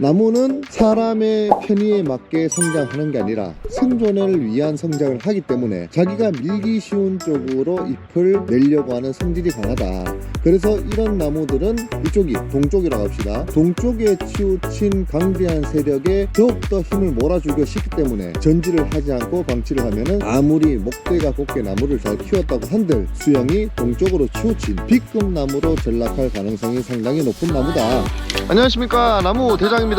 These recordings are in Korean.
나무는 사람의 편의에 맞게 성장하는 게 아니라 생존을 위한 성장을 하기 때문에 자기가 밀기 쉬운 쪽으로 잎을 내려고 하는 성질이 강하다. 그래서 이런 나무들은 이쪽이 동쪽이라고 합시다. 동쪽에 치우친 강대한 세력에 더욱더 힘을 몰아주기 쉽기 때문에 전지를 하지 않고 방치를 하면은 아무리 목대가 곱게 나무를 잘 키웠다고 한들 수영이 동쪽으로 치우친 B급 나무로 전락할 가능성이 상당히 높은 나무다. 안녕하십니까, 나무 대장입니다.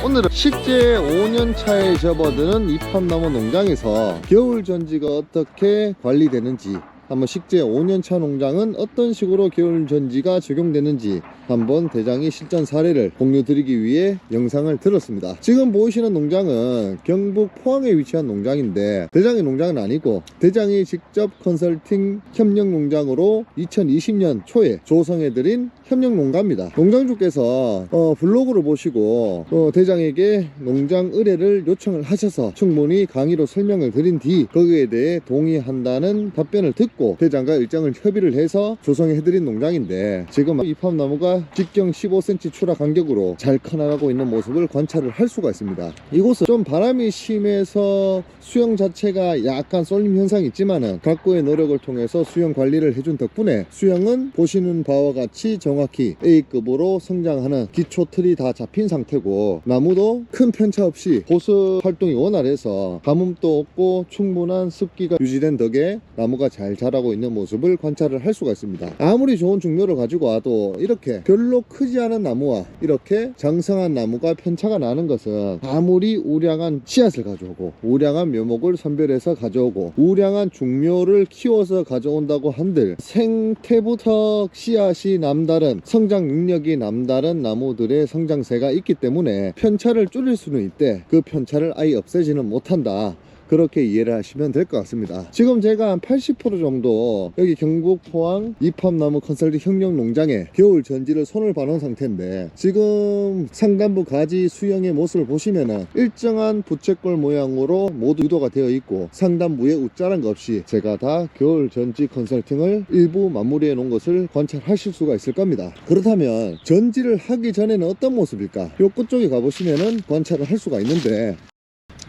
오늘은 식재 5년 차에 접어드는 이팝나무 농장에서 겨울 전지가 어떻게 관리되는지, 한번 식재 5년차 농장은 어떤 식으로 겨울 전지가 적용되는지 한번 대장이 실전 사례를 공유드리기 위해 영상을 들었습니다. 지금 보이시는 농장은 경북 포항에 위치한 농장인데 대장의 농장은 아니고 대장이 직접 컨설팅 협력 농장으로 2020년 초에 조성해드린 협력 농가입니다. 농장주께서 블로그를 보시고 대장에게 농장 의뢰를 요청을 하셔서 충분히 강의로 설명을 드린 뒤 거기에 대해 동의한다는 답변을 듣고 대장과 일정을 협의를 해서 조성해드린 농장인데, 지금 이팝나무가 직경 15cm 추락 간격으로 잘 커나가고 있는 모습을 관찰을 할 수가 있습니다. 이곳은 좀 바람이 심해서 수영 자체가 약간 쏠림 현상이 있지만은 각고의 노력을 통해서 수영 관리를 해준 덕분에 수영은 보시는 바와 같이 정확히 A급으로 성장하는 기초 틀이 다 잡힌 상태고, 나무도 큰 편차 없이 보습 활동이 원활해서 가뭄도 없고 충분한 습기가 유지된 덕에 나무가 잘 자라고 있는 모습을 관찰을 할 수가 있습니다. 아무리 좋은 종묘를 가지고 와도 이렇게 별로 크지 않은 나무와 이렇게 장성한 나무가 편차가 나는 것은 아무리 우량한 씨앗을 가져오고 우량한 묘목을 선별해서 가져오고 우량한 종묘를 키워서 가져온다고 한들 생태부터 씨앗이 남다른, 성장 능력이 남다른 나무들의 성장세가 있기 때문에 편차를 줄일 수는 있대 그 편차를 아예 없애지는 못한다. 그렇게 이해를 하시면 될 것 같습니다. 지금 제가 한 80% 정도 여기 경북 포항 이팝나무 컨설팅 협력 농장에 겨울 전지를 손을 봐놓은 상태인데, 지금 상단부 가지 수영의 모습을 보시면은 일정한 부채꼴 모양으로 모두 유도가 되어 있고 상단부에 웃자란 것 없이 제가 다 겨울 전지 컨설팅을 일부 마무리해 놓은 것을 관찰하실 수가 있을 겁니다. 그렇다면 전지를 하기 전에는 어떤 모습일까? 요 끝쪽에 가보시면은 관찰을 할 수가 있는데,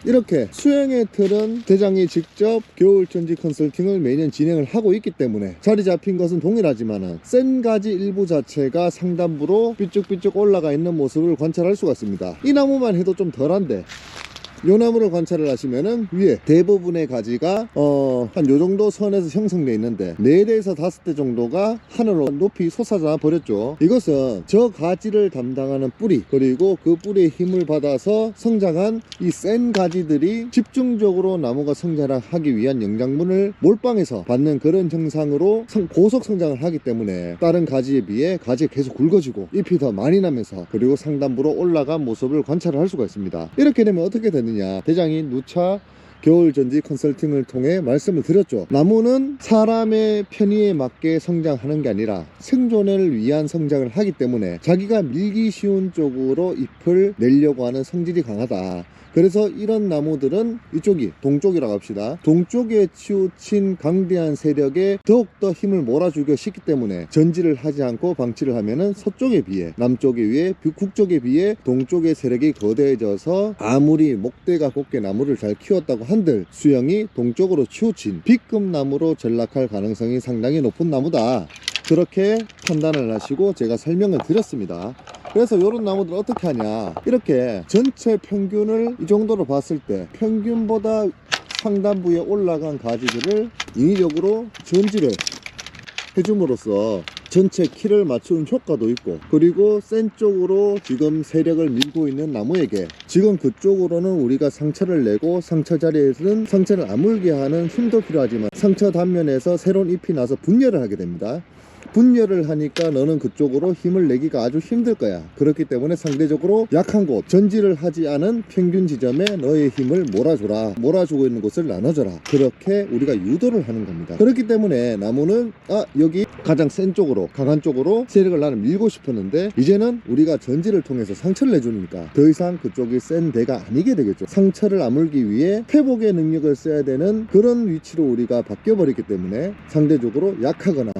이렇게 수영의 틀은 대장이 직접 겨울 전지 컨설팅을 매년 진행을 하고 있기 때문에 자리 잡힌 것은 동일하지만 센 가지 일부 자체가 상단부로 삐쭉삐쭉 올라가 있는 모습을 관찰할 수가 있습니다. 이 나무만 해도 좀 덜한데 요 나무를 관찰을 하시면은 위에 대부분의 가지가 한 요정도 선에서 형성되어 있는데 4대에서 5대 정도가 하늘로 높이 솟아져 버렸죠. 이것은 저 가지를 담당하는 뿌리, 그리고 그 뿌리의 힘을 받아서 성장한 이 센 가지들이 집중적으로 나무가 성장하기 위한 영양분을 몰빵해서 받는 그런 형상으로 고속 성장을 하기 때문에 다른 가지에 비해 가지가 계속 굵어지고 잎이 더 많이 나면서 그리고 상단부로 올라간 모습을 관찰을 할 수가 있습니다. 이렇게 되면 어떻게 되느냐, 대장이 누차 겨울 전지 컨설팅을 통해 말씀을 드렸죠. 나무는 사람의 편의에 맞게 성장하는 게 아니라 생존을 위한 성장을 하기 때문에 자기가 밀기 쉬운 쪽으로 잎을 내려고 하는 성질이 강하다. 그래서 이런 나무들은 이쪽이 동쪽이라고 합시다. 동쪽에 치우친 강대한 세력에 더욱더 힘을 몰아주기 쉽기 때문에 전지를 하지 않고 방치를 하면은 서쪽에 비해, 남쪽에 비해, 북쪽에 비해 동쪽의 세력이 거대해져서 아무리 목대가 곱게 나무를 잘 키웠다고 한들 수영이 동쪽으로 치우친 B급 나무로 전락할 가능성이 상당히 높은 나무다. 그렇게 판단을 하시고 제가 설명을 드렸습니다. 그래서 이런 나무들 어떻게 하냐, 이렇게 전체 평균을 이 정도로 봤을 때 평균보다 상단부에 올라간 가지들을 인위적으로 전지를 해줌으로써 전체 키를 맞추는 효과도 있고, 그리고 센 쪽으로 지금 세력을 밀고 있는 나무에게 지금 그쪽으로는 우리가 상처를 내고 상처 자리에서는 상처를 아물게 하는 힘도 필요하지만 상처 단면에서 새로운 잎이 나서 분열을 하게 됩니다. 분열을 하니까 너는 그쪽으로 힘을 내기가 아주 힘들 거야. 그렇기 때문에 상대적으로 약한 곳, 전지를 하지 않은 평균 지점에 너의 힘을 몰아줘라. 몰아주고 있는 곳을 나눠줘라. 그렇게 우리가 유도를 하는 겁니다. 그렇기 때문에 나무는 여기 가장 센 쪽으로, 강한 쪽으로 세력을 나는 밀고 싶었는데 이제는 우리가 전지를 통해서 상처를 내주니까 더 이상 그쪽이 센 데가 아니게 되겠죠. 상처를 아물기 위해 회복의 능력을 써야 되는 그런 위치로 우리가 바뀌어버렸기 때문에 상대적으로 약하거나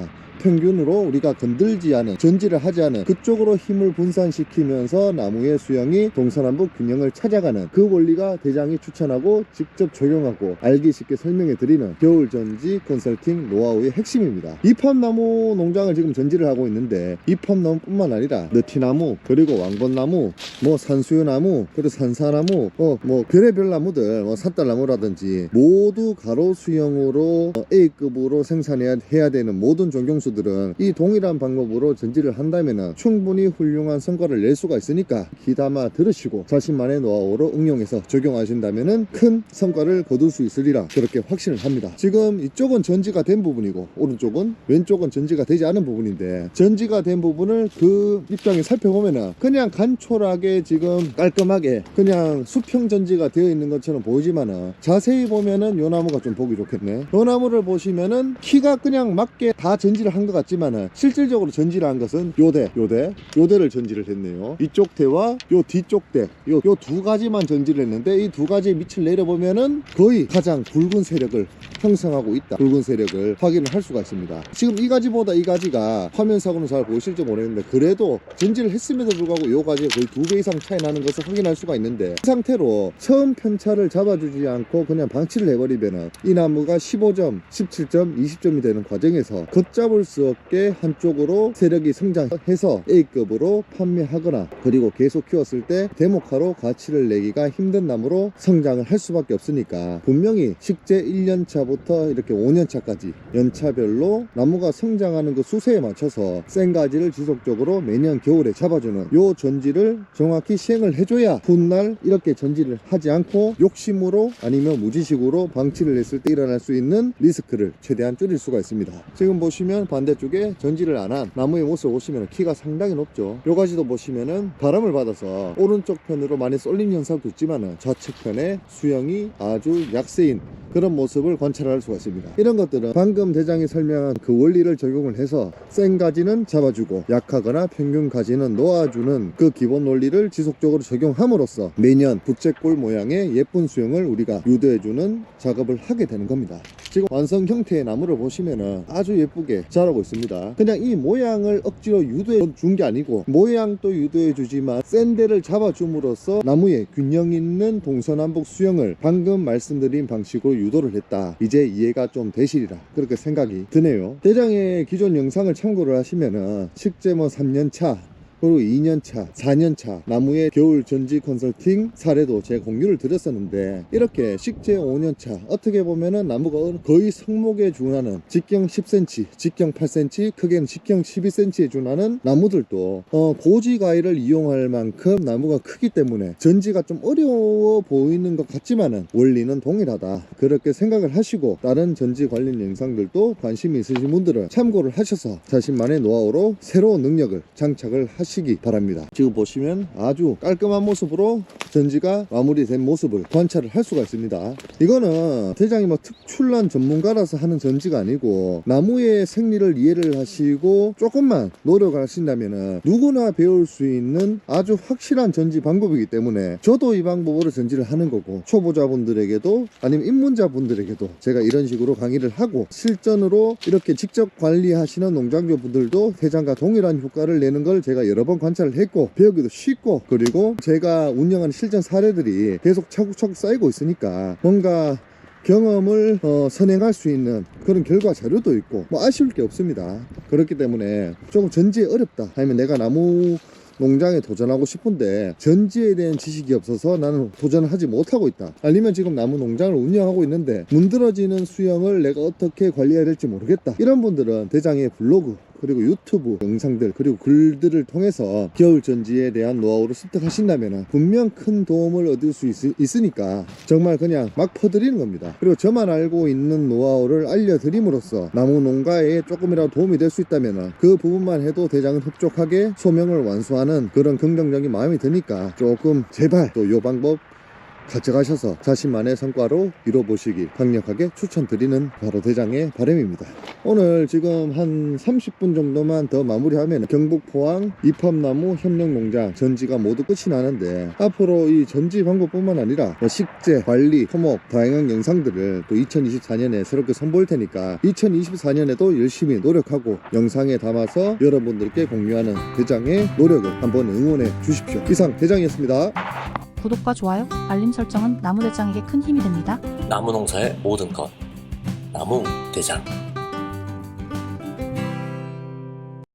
평균으로 우리가 건들지 않은, 전지를 하지 않은 그쪽으로 힘을 분산시키면서 나무의 수영이 동서남북 균형을 찾아가는 그 원리가 대장이 추천하고 직접 적용하고 알기 쉽게 설명해 드리는 겨울전지 컨설팅 노하우의 핵심입니다. 이팝나무 농장을 지금 전지를 하고 있는데 이팝나무뿐만 아니라 느티나무, 그리고 왕벚나무, 뭐 산수유나무, 그리고 산사나무, 뭐 별의별 나무들, 뭐 산딸나무라든지 모두 가로 수영으로 A급으로 생산해야 되는 모든 종경수들은 이 동일한 방법으로 전지를 한다면 충분히 훌륭한 성과를 낼 수가 있으니까 귀담아 들으시고 자신만의 노하우로 응용해서 적용하신다면 큰 성과를 거둘 수 있으리라 그렇게 확신을 합니다. 지금 이쪽은 전지가 된 부분이고 왼쪽은 전지가 되지 않은 부분인데, 전지가 된 부분을 그 입장에 살펴보면은 그냥 간촐하게 지금 깔끔하게 그냥 수평 전지가 되어 있는 것처럼 보이지만은 자세히 보면은 요 나무가 좀 보기 좋겠네. 요 나무를 보시면은 키가 그냥 맞게 다 전지를 한 것 같지만은 실질적으로 전지를 한 것은 요대를 전지를 했네요. 이쪽 대와 요 뒤쪽 대, 요 두 가지만 전지를 했는데 이 두 가지의 밑을 내려보면은 거의 가장 굵은 세력을 형성하고 있다, 굵은 세력을 확인을 할 수가 있습니다. 지금 이 가지보다 이 가지가 화면상으로는 잘 보이실지 모르겠는데 그래도 전지를 했음에도 불구하고 요 가지가 거의 2배 이상 차이 나는 것을 확인할 수가 있는데, 이 상태로 처음 편차를 잡아주지 않고 그냥 방치를 해버리면은 이 나무가 15점, 17점, 20점이 되는 과정에서 걷잡을 수 없게 한쪽으로 세력이 성장해서 A급으로 판매하거나 그리고 계속 키웠을 때 대목화로 가치를 내기가 힘든 나무로 성장을 할 수밖에 없으니까, 분명히 식재 1년차부터 이렇게 5년차까지 연차별로 나무가 성장하는 그 수세에 맞춰서 생가지를 지속적으로 매년 겨울에 잡아주는 요 전지를 정확히 시행을 해줘야 훗날 이렇게 전지를 하지 않고 욕심으로 아니면 무지식으로 방치를 했을 때 일어날 수 있는 리스크를 최대한 줄일 수가 있습니다. 지금 보시면 반대쪽에 전지를 안 한 나무의 모습을 보시면 키가 상당히 높죠. 요 가지도 보시면은 바람을 받아서 오른쪽 편으로 많이 쏠림 현상도 있지만은 좌측 편에 수영이 아주 약세인 그런 모습을 관찰할 수가 있습니다. 이런 것들은 방금 대장이 설명한 그 원리를 적용을 해서 센 가지는 잡아주고 약하거나 평균 가지는 놓아주는 그 기본 원리를 지속적으로 적용함으로써 매년 부채꼴 모양의 예쁜 수영을 우리가 유도해주는 작업을 하게 되는 겁니다. 지금 완성 형태의 나무를 보시면은 아주 예쁘게 자라고 있습니다. 그냥 이 모양을 억지로 유도해 준 게 아니고 모양도 유도해 주지만 센 데를 잡아줌으로써 나무의 균형 있는 동서남북 수영을 방금 말씀드린 방식으로 유도를 했다. 이제 이해가 좀 되시리라 그렇게 생각이 드네요. 대장의 기존 영상을 참고를 하시면은 식재 뭐 3년차 그리고 2년차, 4년차 나무의 겨울 전지 컨설팅 사례도 제가 공유를 드렸었는데, 이렇게 식재 5년차 어떻게 보면은 나무가 거의 성목에 준하는 직경 10cm, 직경 8cm, 크게는 직경 12cm에 준하는 나무들도 고지가위를 이용할 만큼 나무가 크기 때문에 전지가 좀 어려워 보이는 것 같지만은 원리는 동일하다 그렇게 생각을 하시고, 다른 전지 관련 영상들도 관심이 있으신 분들은 참고를 하셔서 자신만의 노하우로 새로운 능력을 장착을 하시기 바랍니다. 지금 보시면 아주 깔끔한 모습으로 전지가 마무리된 모습을 관찰을 할 수가 있습니다. 이거는 대장이 뭐 특출난 전문가라서 하는 전지가 아니고 나무의 생리를 이해를 하시고 조금만 노력하신다면 누구나 배울 수 있는 아주 확실한 전지 방법이기 때문에 저도 이 방법으로 전지를 하는 거고, 초보자분들에게도 아니면 입문자분들에게도 제가 이런 식으로 강의를 하고 실전으로 이렇게 직접 관리하시는 농장주분들도 대장과 동일한 효과를 내는 걸 제가 여러 번 관찰을 했고 배우기도 쉽고, 그리고 제가 운영하는 실전 사례들이 계속 차곡차곡 쌓이고 있으니까 뭔가 경험을 선행할 수 있는 그런 결과 자료도 있고 뭐 아쉬울 게 없습니다. 그렇기 때문에 조금 전지에 어렵다 아니면 내가 나무 농장에 도전하고 싶은데 전지에 대한 지식이 없어서 나는 도전을 하지 못하고 있다, 아니면 지금 나무 농장을 운영하고 있는데 문드러지는 수영을 내가 어떻게 관리해야 될지 모르겠다, 이런 분들은 대장의 블로그 그리고 유튜브 영상들 그리고 글들을 통해서 겨울 전지에 대한 노하우를 습득하신다면 분명 큰 도움을 얻을 수 있으니까 정말 그냥 막 퍼드리는 겁니다. 그리고 저만 알고 있는 노하우를 알려드림으로써 나무 농가에 조금이라도 도움이 될 수 있다면 그 부분만 해도 대장은 흡족하게 소명을 완수하는 그런 긍정적인 마음이 드니까 조금 제발 또 요 방법 가져가셔서 자신만의 성과로 이뤄보시길 강력하게 추천드리는 바로 대장의 바람입니다. 오늘 지금 한 30분 정도만 더 마무리하면 경북 포항 이팝나무 협력농장 전지가 모두 끝이 나는데, 앞으로 이 전지 방법뿐만 아니라 식재, 관리, 토목 다양한 영상들을 또 2024년에 새롭게 선보일 테니까 2024년에도 열심히 노력하고 영상에 담아서 여러분들께 공유하는 대장의 노력을 한번 응원해 주십시오. 이상 대장이었습니다. 구독과 좋아요, 알림 설정은 나무대장에게 큰 힘이 됩니다. 나무 농사의 모든 것 나무 대장.